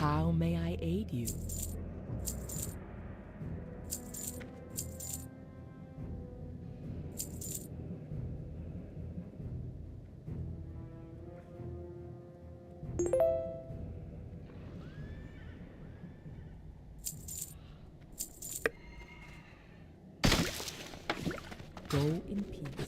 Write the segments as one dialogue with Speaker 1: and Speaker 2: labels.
Speaker 1: How may I aid you? Go in peace.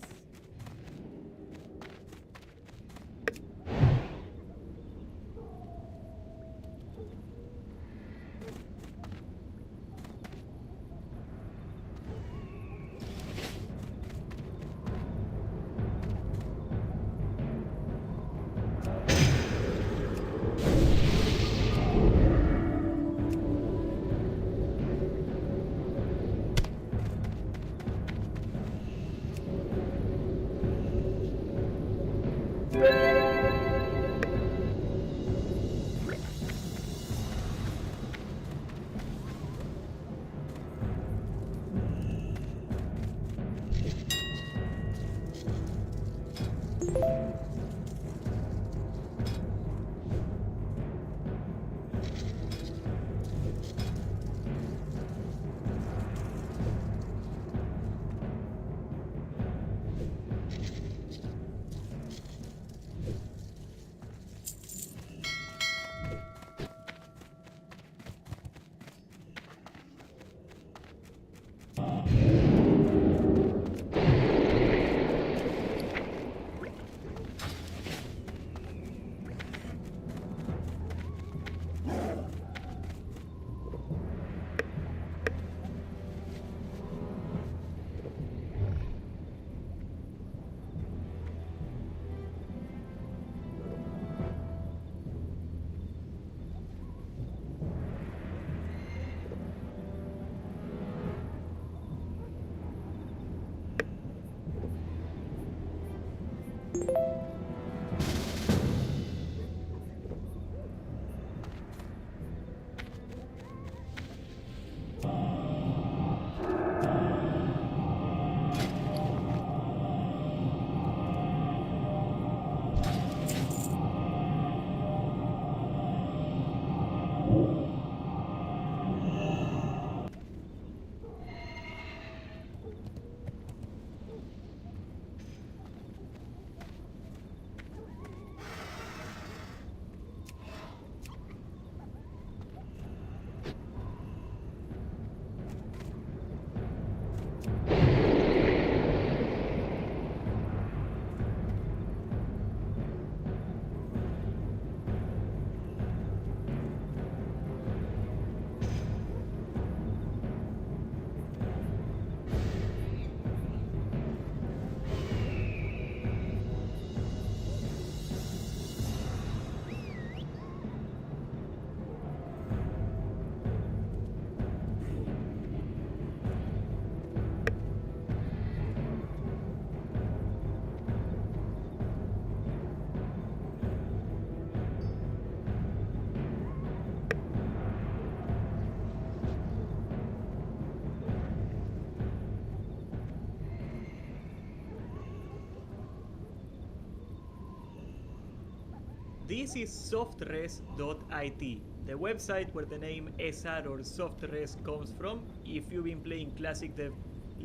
Speaker 2: This is softres.it, the website where the name SR or Softres comes from. If you've been playing Classic the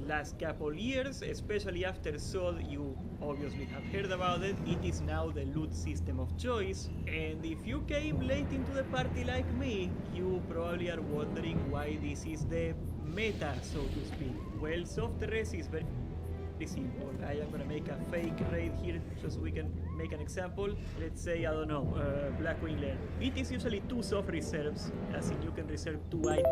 Speaker 2: last couple years, especially after SOD, you obviously have heard about it. It is now the loot system of choice, and if you came late into the party like me, you probably are wondering why this is the meta, so to speak. Well, Softres is very simple. I am gonna make a fake raid here just so we can make an example. Let's say, I don't know, Blackwing Lair. It is usually 2 soft reserves, as in you can reserve 2 items.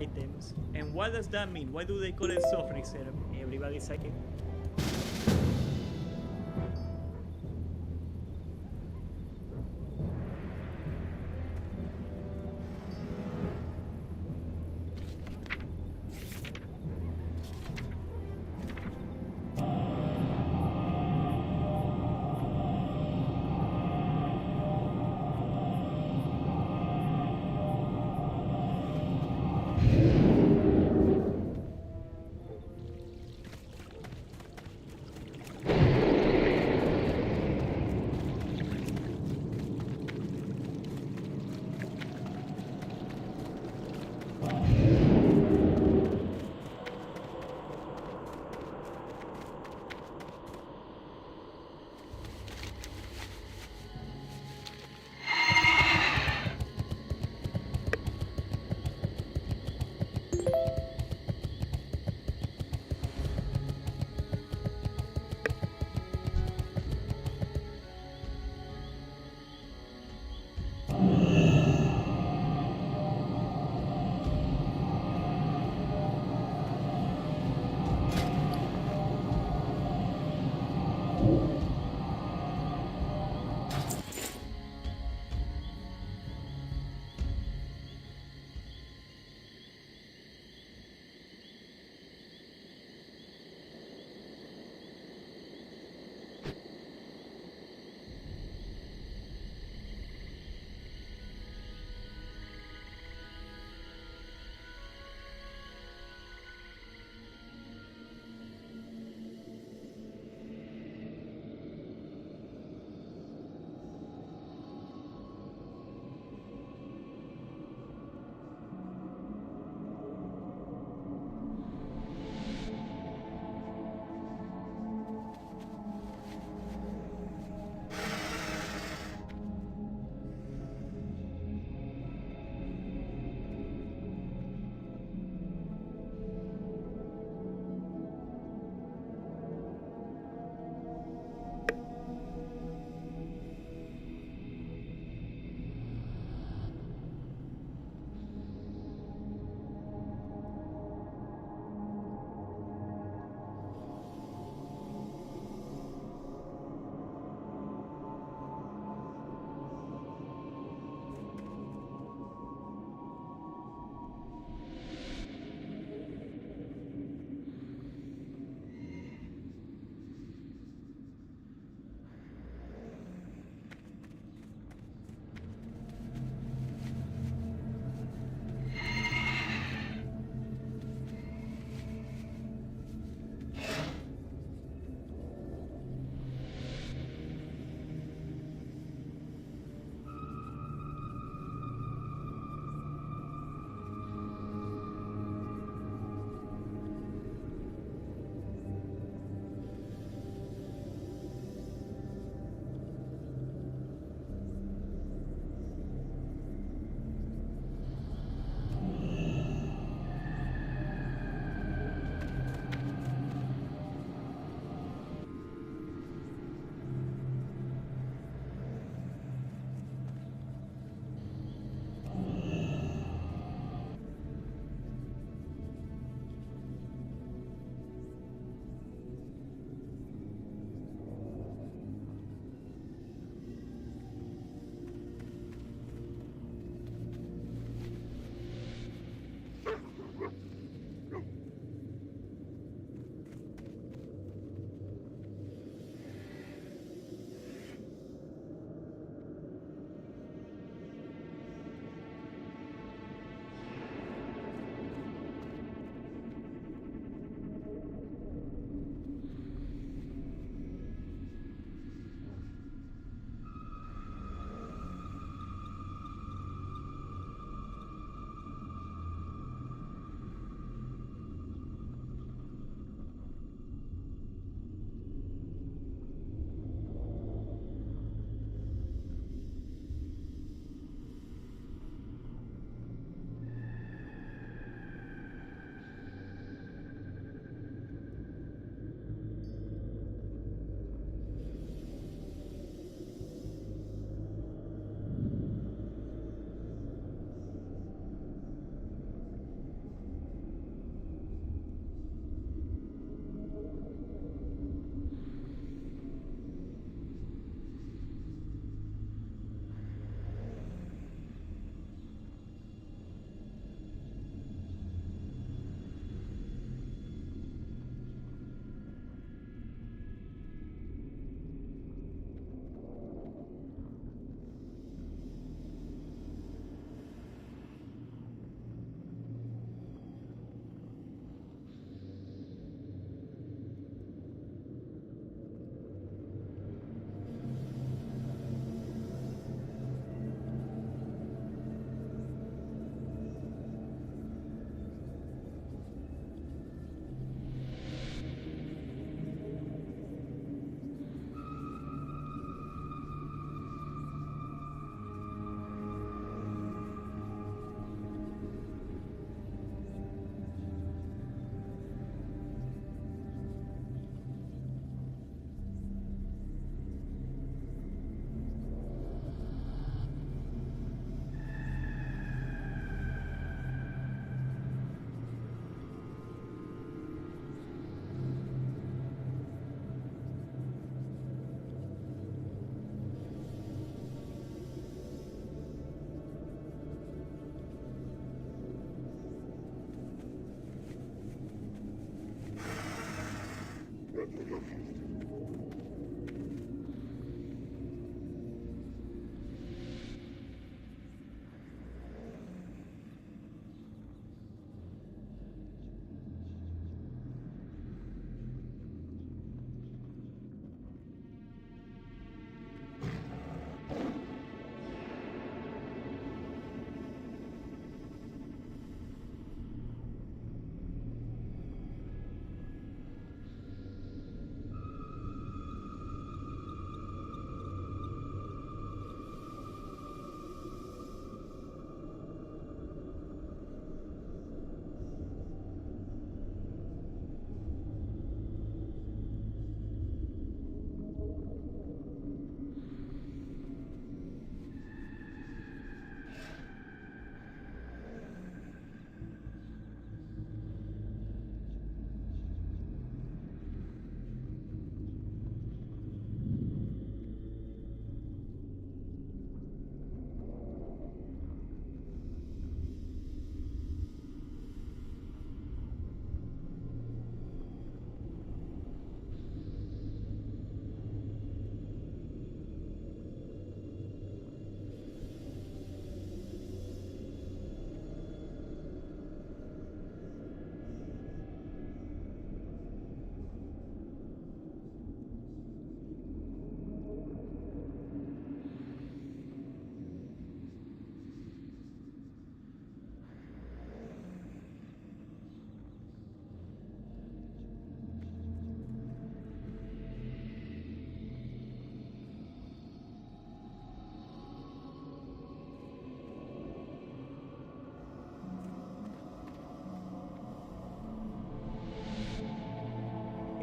Speaker 2: items. And what does that mean? Why do they call it soft reserve? Everybody's like it.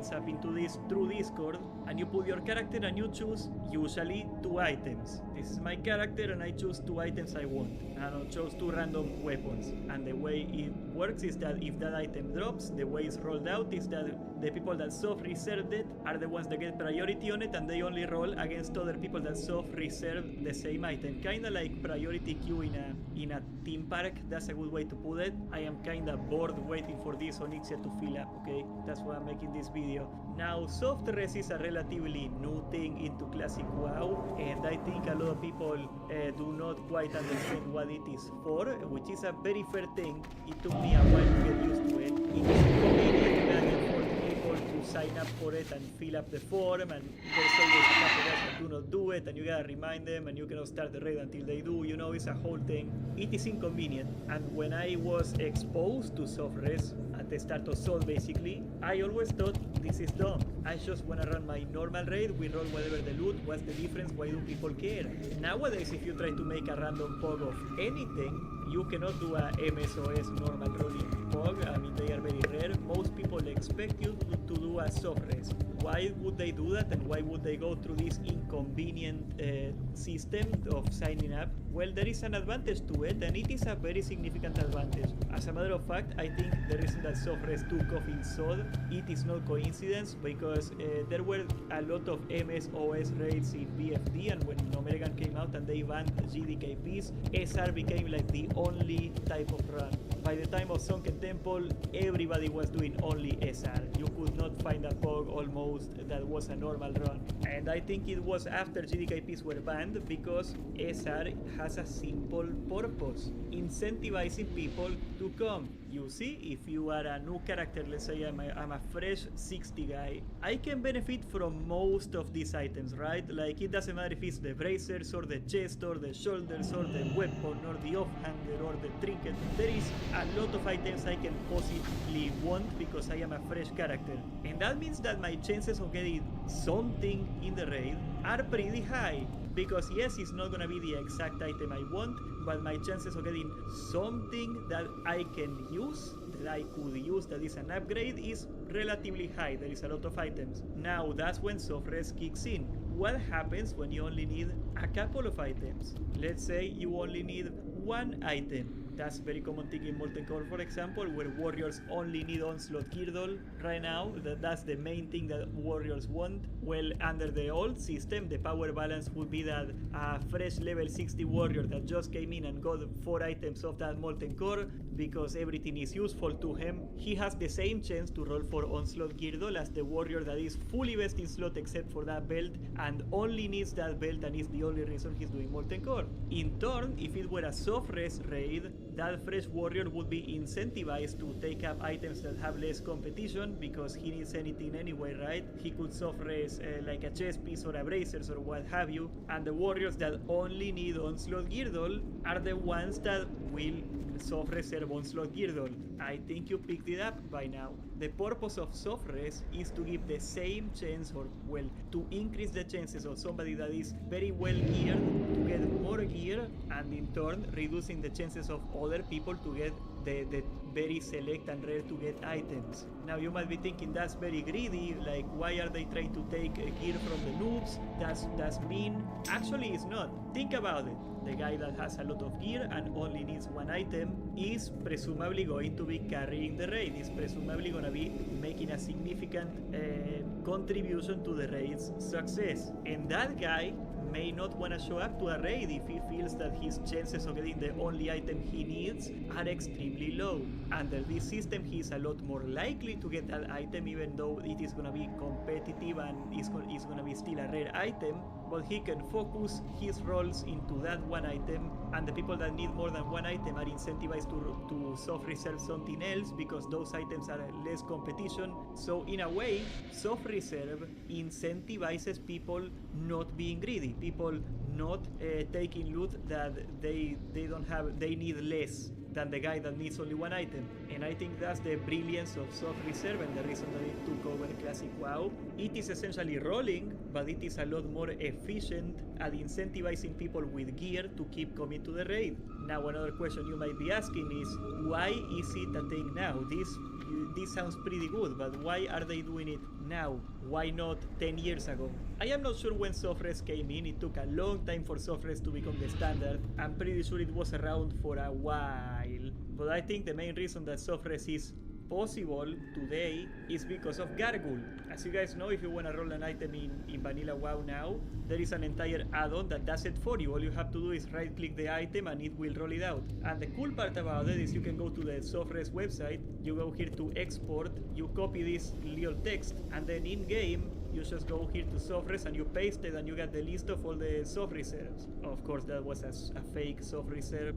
Speaker 2: WhatsApp into this through Discord, and you put your character and you choose usually 2 items. This is my character and I choose 2 items I want. And I chose 2 random weapons. And the way it works is that if that item drops, the way it's rolled out is that the people that soft reserved it are the ones that get priority on it, and they only roll against other people that soft reserve the same item. Kinda like priority queue in a theme park. That's a good way to put it. I am kinda bored waiting for this Onyxia to fill up, okay? That's why I'm making this video. Now, soft res is a relatively new thing into Classic WoW, and I think a lot of people do not quite understand what it is for, which is a very fair thing. It took me a while to get used to it. It is inconvenient and for people to sign up for it and fill up the form, and there's always a couple guys that do not do it, and you gotta remind them, and you cannot start the raid until they do. You know, it's a whole thing. It is inconvenient, and when I was exposed to soft res at the start of Sol, basically, I always thought this is dumb. I just wanna run my normal raid, we roll whatever the loot, what's the difference, why do people care? Nowadays, if you try to make a random pog of anything, you cannot do a MSOS normal rolling pog. I mean, they are very rare. Most people expect you to do a soft res. Why would they do that, and why would they go through this inconvenient system of signing up? Well, there is an advantage to it, and it is a very significant advantage. As a matter of fact, I think the reason that soft res took off in SOD, it is not coincidence, because there were a lot of MSOS raids in BFD, and when American came out and they banned GDKPs, SR became like the only type of run. By the time of Sunken Temple, everybody was doing only SR. You could not find a POG almost that was a normal run. And I think it was after GDKPs were banned, because SR has a simple purpose: incentivizing people to come. You see, if you are a new character, let's say I'm a fresh 60 guy, I can benefit from most of these items, right? Like, it doesn't matter if it's the bracers or the chest or the shoulders or the weapon or the offhander or the trinket. There is a lot of items I can possibly want because I am a fresh character. And that means that my chances of getting something in the raid are pretty high. Because yes, it's not gonna be the exact item I want, but my chances of getting something that I can use, that I could use, that is an upgrade, is relatively high. There is a lot of items. Now that's when soft res kicks in. What happens when you only need a couple of items? Let's say you only need 1 item. That's very common thing in Molten Core, for example, where warriors only need Onslaught Girdle right now. That's the main thing that warriors want. Well, under the old system, the power balance would be that a fresh level 60 warrior that just came in and got 4 items of that Molten Core, because everything is useful to him, he has the same chance to roll for Onslaught Girdle as the warrior that is fully vested in slot except for that belt and only needs that belt, and is the only reason he's doing Molten Core. In turn, if it were a soft res raid, that fresh warrior would be incentivized to take up items that have less competition, because he needs anything anyway, right? He could soft res like a chest piece or a bracers or what have you, and the warriors that only need Onslaught Girdle are the ones that will soft reserve Onslaught Girdle. I think you picked it up by now. The purpose of soft res is to give the same chance, or well, to increase the chances of somebody that is very well geared to get more gear, and in turn reducing the chances of other people to get the very select and rare to get items. Now you might be thinking that's very greedy, like why are they trying to take gear from the noobs? That's mean. Actually it's not. Think about it. The guy that has a lot of gear and only needs 1 item is presumably going to be carrying the raid, is presumably going to be making a significant contribution to the raid's success. And that guy may not want to show up to a raid if he feels that his chances of getting the only item he needs are extremely low. Under this system, he's a lot more likely to get that item, even though it is going to be competitive and it's going to be still a rare item, but he can focus his rolls into that 1 item, and the people that need more than 1 item are incentivized to soft reserve something else, because those items are less competition. So in a way, soft reserve incentivizes people not being greedy, people not taking loot that they don't have, they need less than the guy that needs only 1 item. And I think that's the brilliance of soft reserve and the reason that it took over Classic WoW. It is essentially rolling but it is a lot more efficient at incentivizing people with gear to keep coming to the raid. Now, another question you might be asking is, why is it a thing now? This sounds pretty good, but why are they doing it now? Why not 10 years ago? I am not sure when soft res came in. It took a long time for soft res to become the standard. I'm pretty sure it was around for a while. But I think the main reason that soft res is possible today is because of Gargoyle. As you guys know, if you want to roll an item in Vanilla WoW now, there is an entire add-on that does it for you. All you have to do is right click the item and it will roll it out. And the cool part about it is you can go to the Softres website, you go here to export, you copy this little text, and then in game you just go here to Softres and you paste it and you get the list of all the soft reserves. Of course, that was a fake soft reserve.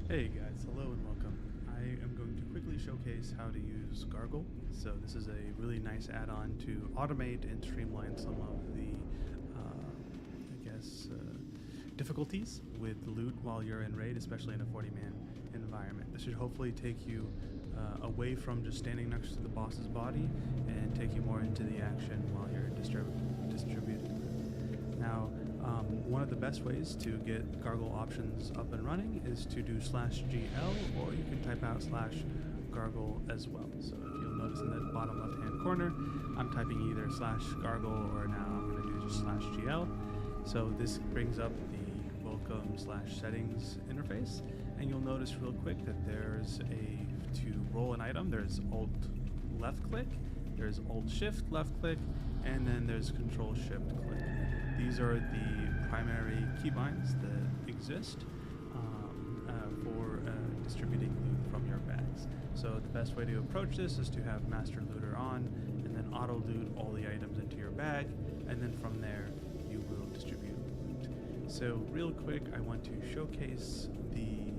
Speaker 3: Hey guys, hello and welcome. I am going to quickly showcase how to use Gargle. So this is a really nice add-on to automate and streamline some of the, difficulties with loot while you're in raid, especially in a 40-man environment. This should hopefully take you away from just standing next to the boss's body and take you more into the action while you're distributing. Now, one of the best ways to get Gargle options up and running is to do /GL, or you can type out /Gargle as well. So if you'll notice in the bottom left-hand corner, I'm typing either /Gargle or now I'm going to do just /GL. So this brings up the welcome/settings interface, and you'll notice real quick that there's to roll an item, there's Alt left click, there's Alt Shift left click, and then there's Control Shift click. These are the primary keybinds that exist for distributing loot from your bags. So the best way to approach this is to have Master Looter on, and then auto loot all the items into your bag, and then from there you will distribute loot. So real quick, I want to showcase the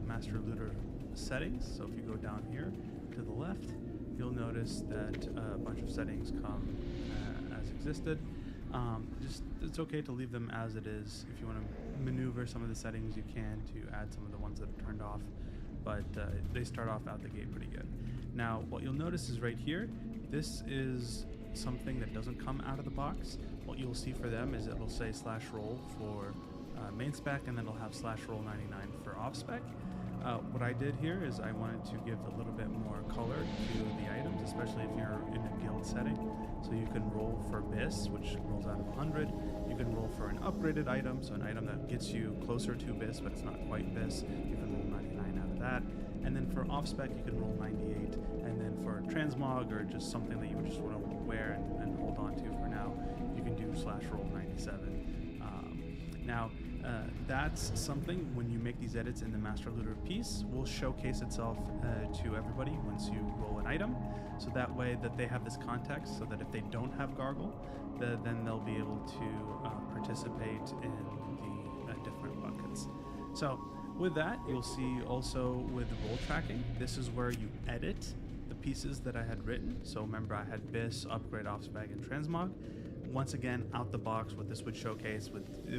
Speaker 3: Master Looter settings. So if you go down here to the left, you'll notice that a bunch of settings come as existed. It's okay to leave them as it is. If you want to maneuver some of the settings, you can to add some of the ones that are turned off, but they start off out the gate pretty good. Now, what you'll notice is right here, this is something that doesn't come out of the box. What you'll see for them is it'll say /roll for main spec, and then it'll have /roll99 for off spec. What I did here is I wanted to give a little bit more color to the items, especially if you're in a guild setting. So you can roll for BIS, which rolls out of 100. You can roll for an upgraded item, so an item that gets you closer to BIS, but it's not quite BIS. You can roll 99 out of that. And then for off spec, you can roll 98. And then for transmog, or just something that you would just want to wear and hold on to for now, you can do /roll97. Now, that's something, when you make these edits in the Master Looter piece, will showcase itself to everybody once you roll an item. So that way that they have this context, so that if they don't have Gargle, then they'll be able to participate in the different buckets. So with that, you'll see also with roll tracking, this is where you edit the pieces that I had written. So remember, I had BIS, upgrade, off spec, and transmog. Once again, out the box, what this would showcase,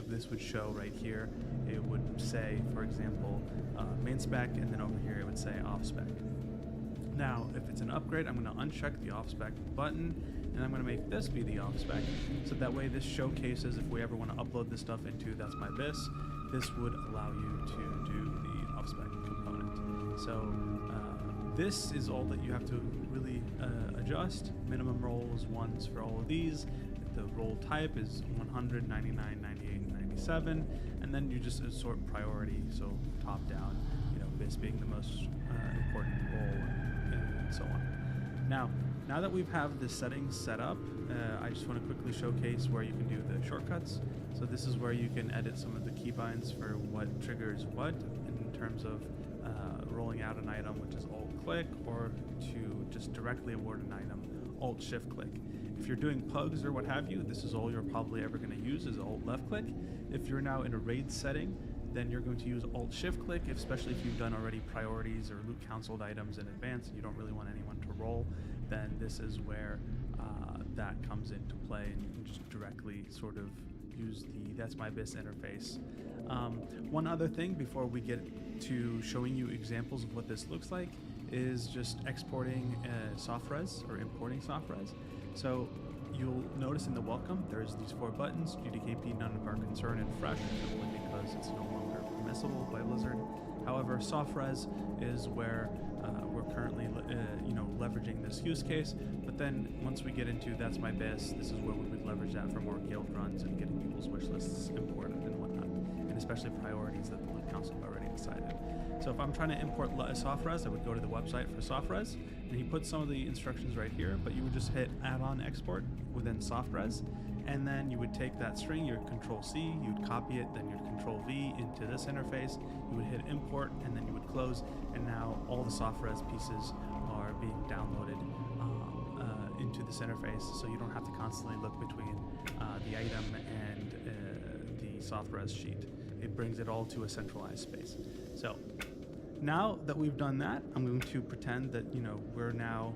Speaker 3: this would show right here, it would say, for example, main spec, and then over here it would say off spec. Now, if it's an upgrade, I'm going to uncheck the off spec button, and I'm going to make this be the off spec, so that way this showcases if we ever want to upload this stuff into That's My BIS, this would allow you to do the off spec component. So this is all that you have to really adjust. Minimum rolls, 1s for all of these. The roll type is 100, 99, 98, 97, and then you just sort priority, so top down, BIS being the most important roll, and so on. Now that we have the settings set up, I just want to quickly showcase where you can do the shortcuts. So this is where you can edit some of the keybinds for what triggers what in terms of rolling out an item, which is Alt click, or to just directly award an item, Alt shift click. If you're doing pugs or what have you, this is all you're probably ever going to use is Alt left click. If you're now in a raid setting, then you're going to use Alt shift click, especially if you've done already priorities or loot counseled items in advance and you don't really want anyone to roll, then this is where that comes into play, and you can just directly sort of use the That's My BIS interface. One other thing before we get to showing you examples of what this looks like is just exporting soft res or importing soft res. So you'll notice in the welcome there's these 4 buttons: GDKP, none of our concern, and fresh, simply because it's no longer permissible by Blizzard. However, soft res is where we're currently leveraging this use case, but then once we get into That's My BIS, this is where we would leverage that for more guild runs and getting people's wish lists imported and whatnot, and especially priorities that the Loot Council have already decided. So if I'm trying to import soft res, I would go to the website for soft res, and you put some of the instructions right here, but you would just hit add-on export within soft res, and then you would take that string, you would Control C, you would copy it, then you'd Control V into this interface, you would hit import, and then you would close, and now all the soft res pieces are being downloaded into this interface, so you don't have to constantly look between the item and the soft res sheet. It brings it all to a centralized space. So now that we've done that, I'm going to pretend that, you know, we're now,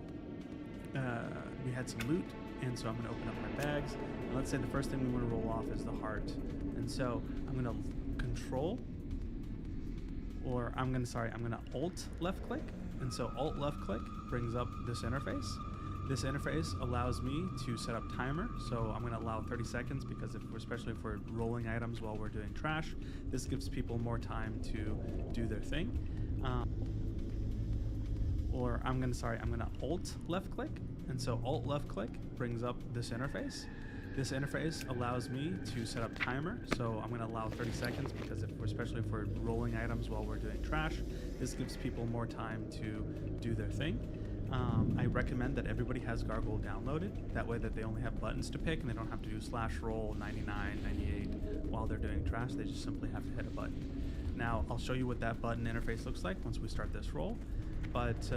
Speaker 3: we had some loot, and so I'm going to open up my bags. And let's say the first thing we want to roll off is the heart. And so I'm going to control, or I'm going to alt left click. And so alt left click brings up this interface. This interface allows me to set up timer. So I'm going to allow 30 seconds because especially if we're rolling items while we're doing trash, this gives people more time to do their thing. Or I'm going to alt left click. And so alt left click brings up this interface. This interface allows me to set up timer. So I'm going to allow 30 seconds because especially if we're rolling items while we're doing trash, this gives people more time to do their thing. I recommend that everybody has Gargoyle downloaded. That way that they only have buttons to pick and they don't have to do /roll 99, 98 while they're doing trash. They just simply have to hit a button. Now I'll show you what that button interface looks like once we start this roll. But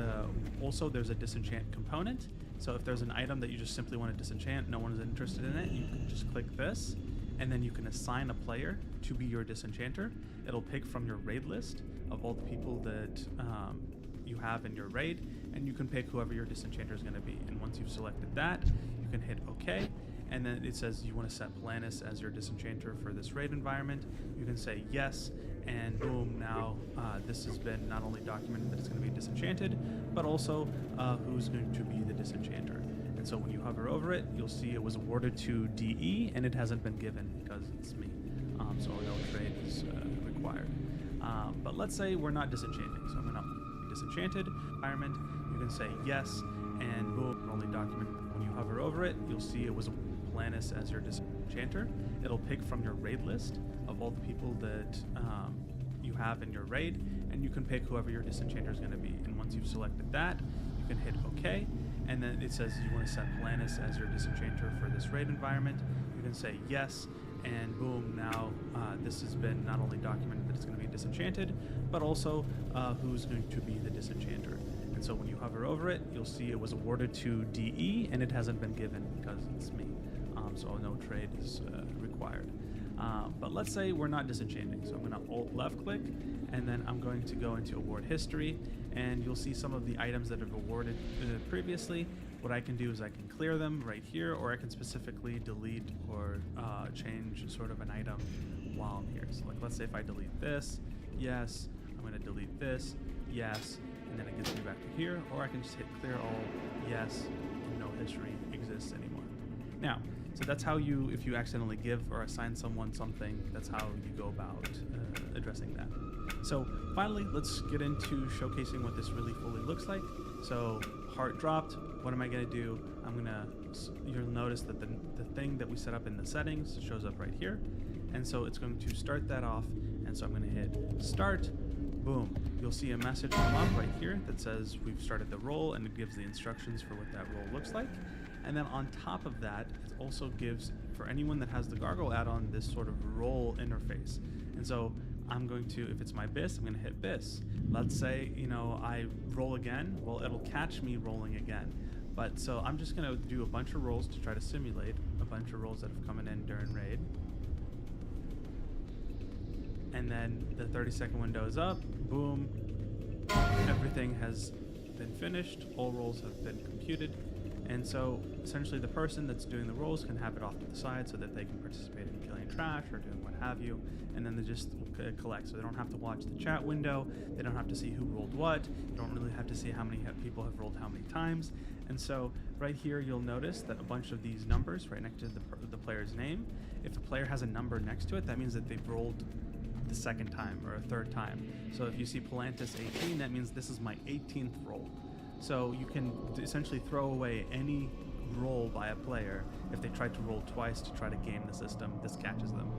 Speaker 3: also there's a disenchant component. So if there's an item that you just simply want to disenchant, no one is interested in it, you can just click this, and then you can assign a player to be your disenchanter. It'll pick from your raid list of all the people that you have in your raid, and you can pick whoever your disenchanter is going to be. And once you've selected that, you can hit OK, and then it says you want to set Polanis as your disenchanter for this raid environment. You can say yes, and boom, now this has been not only documented that it's going to be disenchanted, but also who's going to be the disenchanter. And so when you hover over it, you'll see it was awarded to DE, and it hasn't been given because it's me. So no trade is required. But let's say we're not disenchanting, so I'm going to be disenchanted. Environment, you can say yes, and boom, only document. When you hover over it, you'll see it was Polanis as your disenchanter. It'll pick from your raid list of all the people that you have in your raid, and you can pick whoever your disenchanter is going to be. And once you've selected that, you can hit OK, and then it says you want to set Polanis as your disenchanter for this raid environment. You can say yes, and boom, now this has been not only documented that it's going to be disenchanted, but also who's going to be the disenchanter. And so when you hover over it, you'll see it was awarded to DE, and it hasn't been given because it's me. So no trade is required. But let's say we're not disenchanting. So I'm going to alt left click, and then I'm going to go into award history, and you'll see some of the items that have awarded previously. What I can do is I can clear them right here, or I can specifically delete or change sort of an item while I'm here. So like, let's say if I delete this, yes, I'm going to delete this, yes, and then it gets me back to here, or I can just hit clear all, yes, and no history exists anymore. Now, so that's how you, if you accidentally give or assign someone something, that's how you go about addressing that. So finally, let's get into showcasing what this really fully looks like. So heart dropped. What am I going to do? You'll notice that the thing that we set up in the settings shows up right here. And so it's going to start that off. And so I'm going to hit start. Boom. You'll see a message come up right here that says we've started the roll, and it gives the instructions for what that roll looks like. And then on top of that, it also gives, for anyone that has the Gargoyle add-on, this sort of roll interface. And so I'm going to, if it's my BIS, I'm going to hit BIS. Let's say, you know, I roll again. Well, it'll catch me rolling again. But so I'm just going to do a bunch of rolls to try to simulate a bunch of rolls that have come in during raid. And then the 30-second window is up. Boom. Everything has been finished. All rolls have been computed. And so essentially the person that's doing the rolls can have it off to the side so that they can participate in killing trash or doing what have you, and then they just collect. So they don't have to watch the chat window, they don't have to see who rolled what, you don't really have to see how many people have rolled how many times. And so right here you'll notice that a bunch of these numbers right next to the player's name, if a player has a number next to it, that means that they've rolled the second time or a third time. So if you see Polantis 18, that means this is my 18th roll. So you can essentially throw away any roll by a player if they tried to roll twice to try to game the system. This catches them.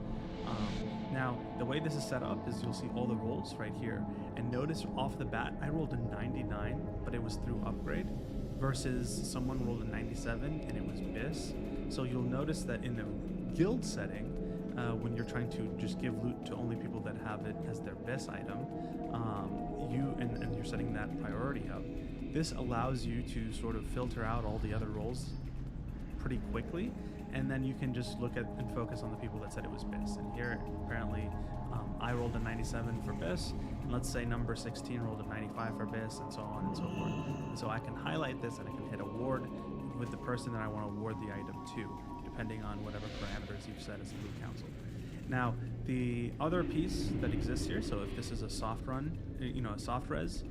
Speaker 3: Now, the way this is set up is you'll see all the rolls right here. And notice off the bat, I rolled a 99, but it was through upgrade, versus someone rolled a 97 and it was BIS. So you'll notice that in the guild setting, when you're trying to just give loot to only people that have it as their BIS item, and you're setting that priority up, this allows you to sort of filter out all the other rolls pretty quickly, and then you can just look at and focus on the people that said it was BIS. And here, apparently, I rolled a 97 for Biss, and let's say number 16 rolled a 95 for Biss, and so on and so forth. And so I can highlight this and I can hit award with the person that I want to award the item to, depending on whatever parameters you've set as a loot council. Now, the other piece that exists here, so if this is a soft run, a soft res,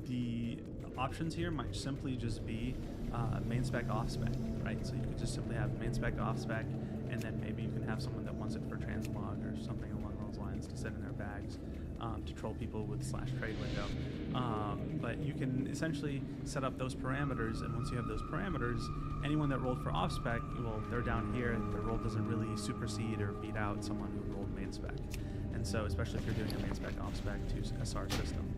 Speaker 3: the options here might simply just be main spec off spec, right? So you could just simply have main spec off spec, and then maybe you can have someone that wants it for transmog or something along those lines to sit in their bags to troll people with /trade window. But you can essentially set up those parameters, and once you have those parameters, anyone that rolled for off spec, well, they're down here, and their roll doesn't really supersede or beat out someone who rolled main spec. And so, especially if you're doing a main spec off spec to SR system.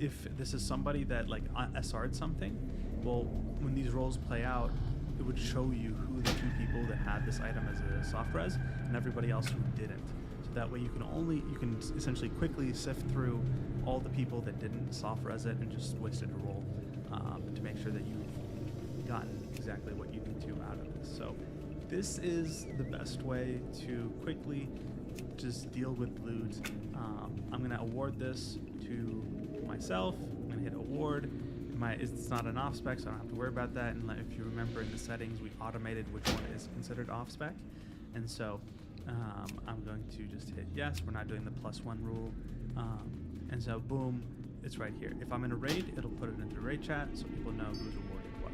Speaker 3: If this is somebody that like SR'd something, well, when these rolls play out, it would show you who the 2 people that had this item as a soft res and everybody else who didn't. So that way you can essentially quickly sift through all the people that didn't soft res it and just wasted a roll to make sure that you've gotten exactly what you need to out of this. So this is the best way to quickly just deal with loot. I'm going to award this to myself. I'm going to hit award. It's not an off spec, so I don't have to worry about that. And if you remember in the settings, we automated which one is considered off spec. And so I'm going to just hit yes. We're not doing the +1 rule. And so boom, it's right here. If I'm in a raid, it'll put it into raid chat so people know who's awarded what.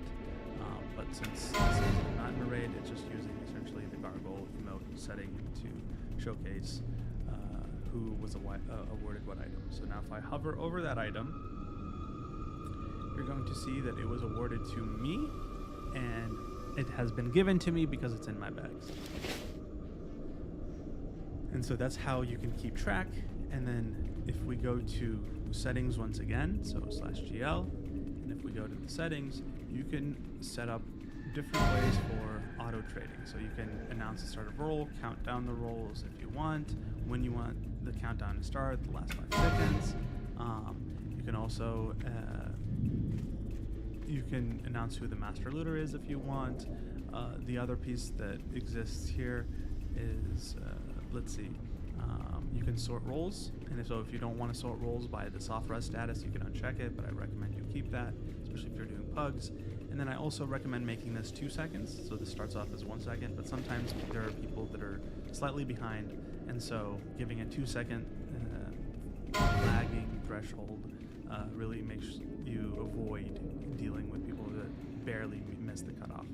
Speaker 3: But since I'm not in a raid, it's just using essentially the gargoyle emote setting to showcase who was awarded what item. So now if I hover over that item, you're going to see that it was awarded to me, and it has been given to me because it's in my bags. And so that's how you can keep track. And then if we go to settings once again, so /GL, and if we go to the settings, you can set up different ways for auto trading. So you can announce the start of roll, count down the rolls if you want, when you want the countdown to start, the last 5 seconds. You can also you can announce who the master looter is if you want. The other piece that exists here is, let's see, you can sort roles, and so if you don't want to sort roles by the soft res status, you can uncheck it, but I recommend you keep that, especially if you're doing pugs. And then I also recommend making this 2 seconds, so this starts off as 1 second, but sometimes there are people that are slightly behind, and so giving a 2-second lagging threshold really makes you avoid dealing with people that barely miss the cutoff.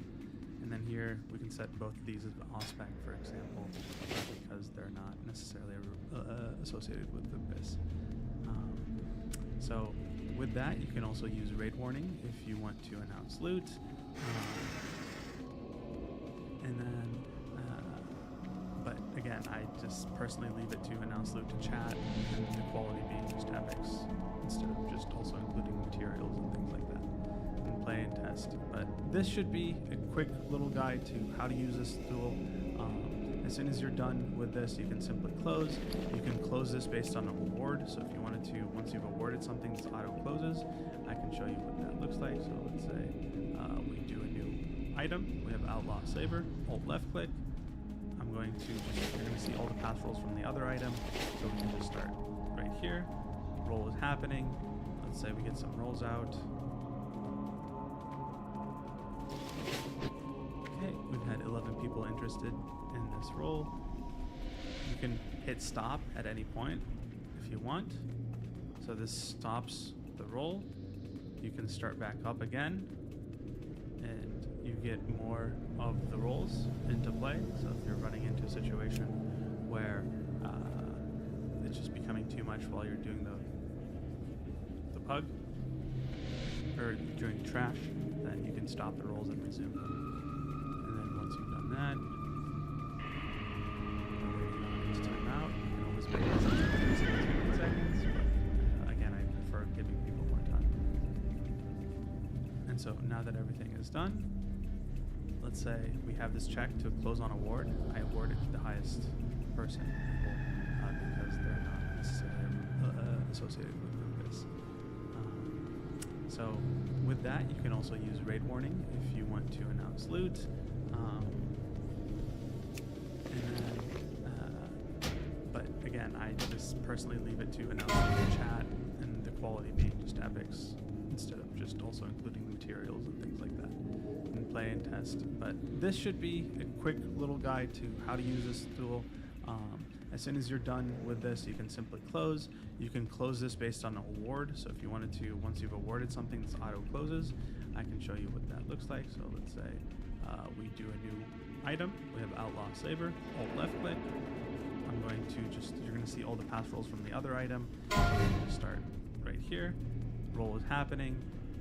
Speaker 3: And then here we can set both of these as off spec, for example, because they're not necessarily associated with the BIS. So with that, you can also use raid warning if you want to announce loot. And then, but again, I just personally leave it to announce loot to chat, and the quality being just epics instead of just also including materials and things like that, and play and test. But this should be a quick little guide to how to use this tool. As soon as you're done with this, you can simply close. You can close this based on an award. So if you wanted to, once you've awarded something, this auto closes. I can show you what that looks like. So let's say we do a new item. We have Outlaw Saber. Hold left click. I'm going to just, you're going to see all the path rolls from the other item. So we can just start right here. Roll is happening. Let's say we get some rolls out. Okay, we've had 11 people interested in this roll. You can hit stop at any point if you want. So this stops the roll. You can start back up again, and you get more of the rolls into play. So if you're running into a situation where it's just becoming too much while you're doing the pug or doing trash, then you can stop the rolls and resume them. And then once you've done that, time out. You can always make it 15 seconds, but again, I prefer giving people more time. And so now that everything is done, let's say we have this check to close on award. I award it to the highest person because they're not necessarily associated with this. So with that, you can also use raid warning if you want to announce loot. And then again, I just personally leave it to announce in the chat and the quality being just epics instead of just also including materials and things like that, and play and test. But this should be a quick little guide to how to use this tool. As soon as you're done with this, you can simply close. You can close this based on award. So if you wanted to, once you've awarded something, this auto closes. I can show you what that looks like. So let's say we do a new item. We have Outlaw Saber, Alt left click. I'm going to just, you're going to see all the path rolls from the other item. I'm going to start right here. Roll is happening.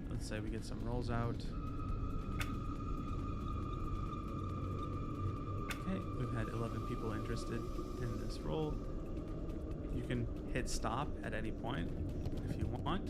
Speaker 3: Let's say we get some rolls out. Okay, we've had 11 people interested in this roll. You can hit stop at any point if you want.